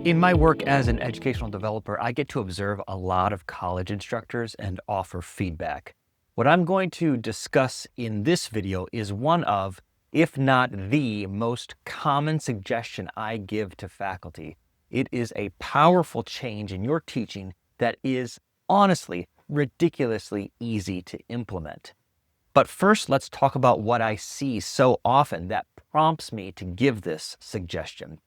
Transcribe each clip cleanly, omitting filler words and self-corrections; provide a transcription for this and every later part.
In my work as an educational developer, I get to observe a lot of college instructors and offer feedback. What I'm going to discuss in this video is one of, if not the most common suggestion I give to faculty. It is a powerful change in your teaching that is honestly ridiculously easy to implement. But first, let's talk about what I see so often that prompts me to give this suggestion.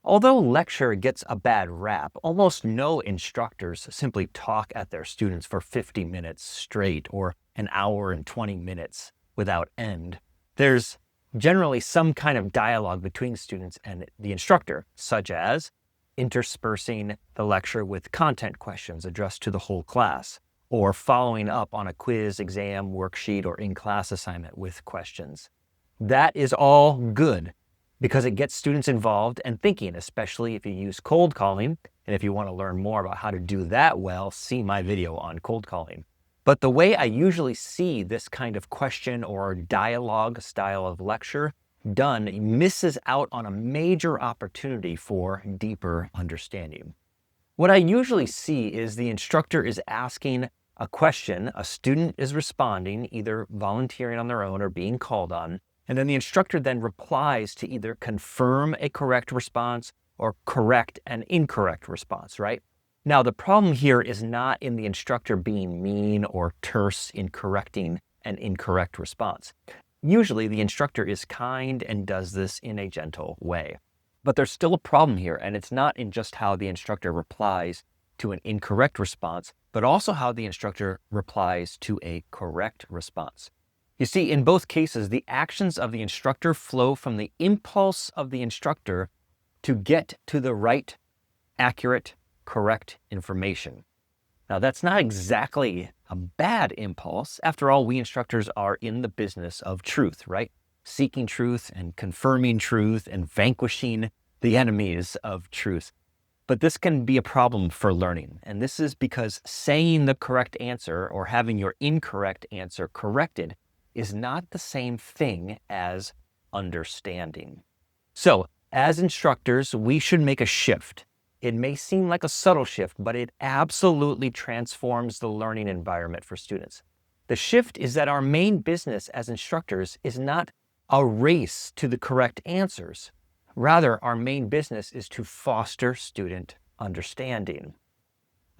Although lecture gets a bad rap, almost no instructors simply talk at their students for 50 minutes straight or an hour and 20 minutes without end. There's generally some kind of dialogue between students and the instructor, such as interspersing the lecture with content questions addressed to the whole class, or following up on a quiz, exam, worksheet, or in-class assignment with questions. That is all good, because it gets students involved and thinking, especially if you use cold calling. And if you want to learn more about how to do that well, see my video on cold calling. But the way I usually see this kind of question or dialogue style of lecture done misses out on a major opportunity for deeper understanding. What I usually see is the instructor is asking a question, a student is responding, either volunteering on their own or being called on, and then the instructor then replies to either confirm a correct response or correct an incorrect response, right? Now, the problem here is not in the instructor being mean or terse in correcting an incorrect response. Usually, the instructor is kind and does this in a gentle way. But there's still a problem here, and it's not in just how the instructor replies to an incorrect response, but also how the instructor replies to a correct response. You see, in both cases, the actions of the instructor flow from the impulse of the instructor to get to the right, accurate, correct information. Now, that's not exactly a bad impulse. After all, we instructors are in the business of truth, right? Seeking truth and confirming truth and vanquishing the enemies of truth. But this can be a problem for learning. And this is because saying the correct answer or having your incorrect answer corrected is not the same thing as understanding. So, as instructors, we should make a shift. It may seem like a subtle shift, but it absolutely transforms the learning environment for students. The shift is that our main business as instructors is not a race to the correct answers. Rather, our main business is to foster student understanding.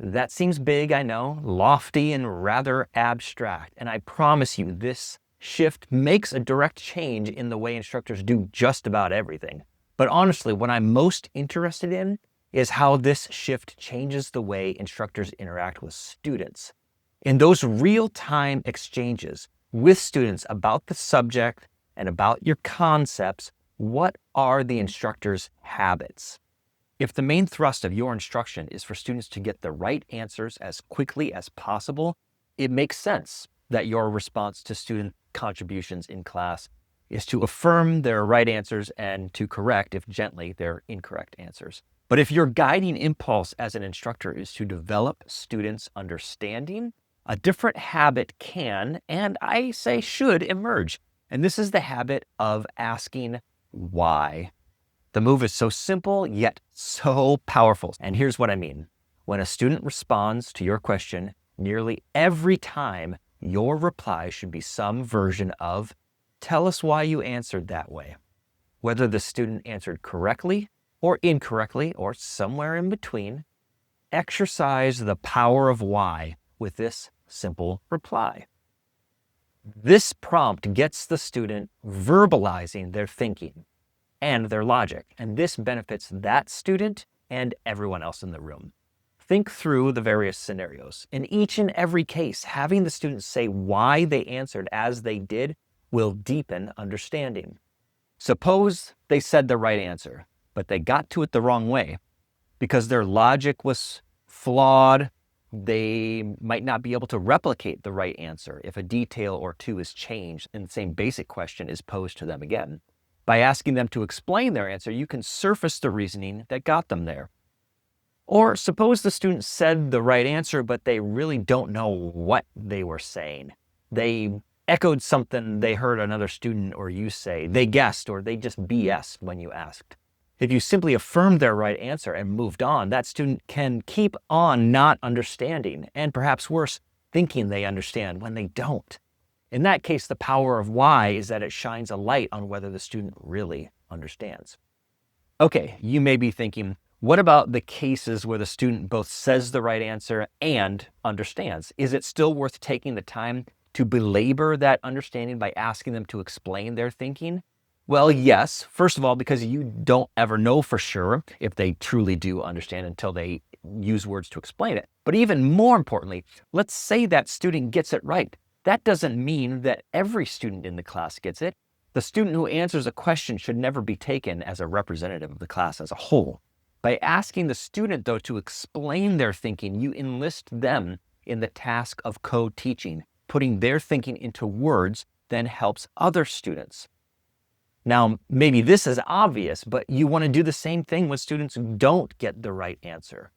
That seems big, I know, lofty and rather abstract, and I promise you this shift makes a direct change in the way instructors do just about everything. But honestly, what I'm most interested in is how this shift changes the way instructors interact with students. In those real-time exchanges with students about the subject and about your concepts, what are the instructor's habits? If the main thrust of your instruction is for students to get the right answers as quickly as possible, it makes sense that your response to student contributions in class is to affirm their right answers and to correct, if gently, their incorrect answers. But if your guiding impulse as an instructor is to develop students' understanding, a different habit can, and I say should, emerge. And this is the habit of asking why. The move is so simple, yet so powerful. And here's what I mean. When a student responds to your question, nearly every time, your reply should be some version of, "Tell us why you answered that way." Whether the student answered correctly or incorrectly or somewhere in between, exercise the power of why with this simple reply. This prompt gets the student verbalizing their thinking and their logic, and this benefits that student and everyone else in the room. Think through the various scenarios. In each and every case, having the students say why they answered as they did will deepen understanding. Suppose they said the right answer, but they got to it the wrong way because their logic was flawed. They might not be able to replicate the right answer if a detail or two is changed and the same basic question is posed to them again. By asking them to explain their answer, you can surface the reasoning that got them there. Or suppose the student said the right answer, but they really don't know what they were saying. They echoed something they heard another student or you say. They guessed or they just BS'd when you asked. If you simply affirmed their right answer and moved on, that student can keep on not understanding, and perhaps worse, thinking they understand when they don't. In that case, the power of why is that it shines a light on whether the student really understands. Okay, you may be thinking, what about the cases where the student both says the right answer and understands? Is it still worth taking the time to belabor that understanding by asking them to explain their thinking? Well, yes. First of all, because you don't ever know for sure if they truly do understand until they use words to explain it. But even more importantly, let's say that student gets it right. That doesn't mean that every student in the class gets it. The student who answers a question should never be taken as a representative of the class as a whole. By asking the student, though, to explain their thinking, you enlist them in the task of co-teaching. Putting their thinking into words then helps other students. Now, maybe this is obvious, but you want to do the same thing when students don't get the right answer.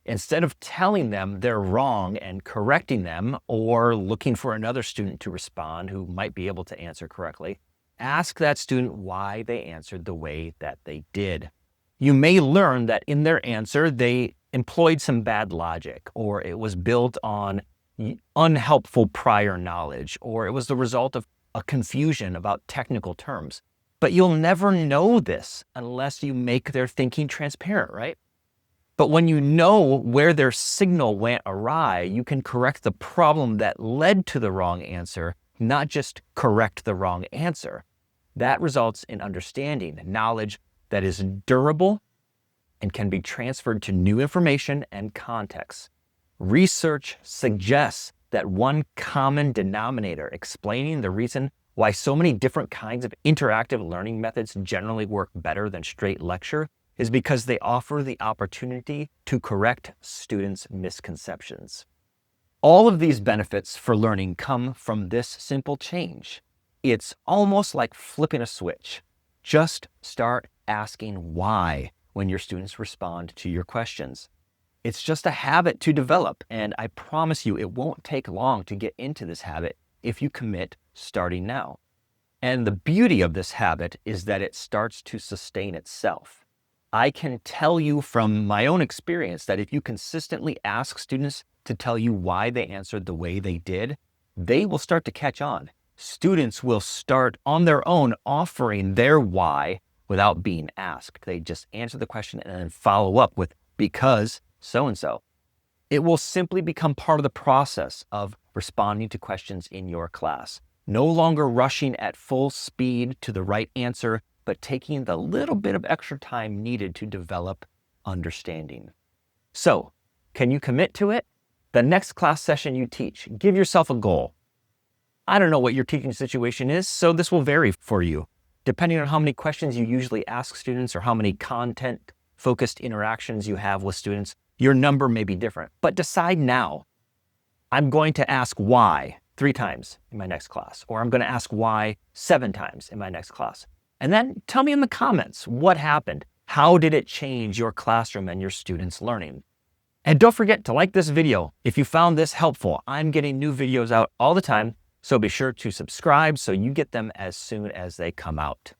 Instead of telling them they're wrong and correcting them or looking for another student to respond who might be able to answer correctly, ask that student why they answered the way that they did. You may learn that in their answer, they employed some bad logic, or it was built on unhelpful prior knowledge, or it was the result of a confusion about technical terms. But you'll never know this unless you make their thinking transparent, right? But when you know where their signal went awry, you can correct the problem that led to the wrong answer, not just correct the wrong answer. That results in understanding, knowledge that is durable and can be transferred to new information and context. Research suggests that one common denominator explaining the reason why so many different kinds of interactive learning methods generally work better than straight lecture is because they offer the opportunity to correct students' misconceptions. All of these benefits for learning come from this simple change. It's almost like flipping a switch. Just start asking why when your students respond to your questions. It's just a habit to develop, and I promise you it won't take long to get into this habit if you commit starting now. And the beauty of this habit is that it starts to sustain itself. I can tell you from my own experience that if you consistently ask students to tell you why they answered the way they did, they will start to catch on. Students will start on their own offering their why without being asked. They just answer the question and then follow up with because so-and-so. It will simply become part of the process of responding to questions in your class. No longer rushing at full speed to the right answer, but taking the little bit of extra time needed to develop understanding. So, can you commit to it? The next class session you teach, give yourself a goal. I don't know what your teaching situation is, so this will vary for you. Depending on how many questions you usually ask students or how many content-focused interactions you have with students, your number may be different. But decide now. I'm going to ask why 3 times in my next class, or I'm going to ask why 7 times in my next class. And then tell me in the comments what happened. How did it change your classroom and your students' learning? And don't forget to like this video if you found this helpful. I'm getting new videos out all the time, so be sure to subscribe so you get them as soon as they come out.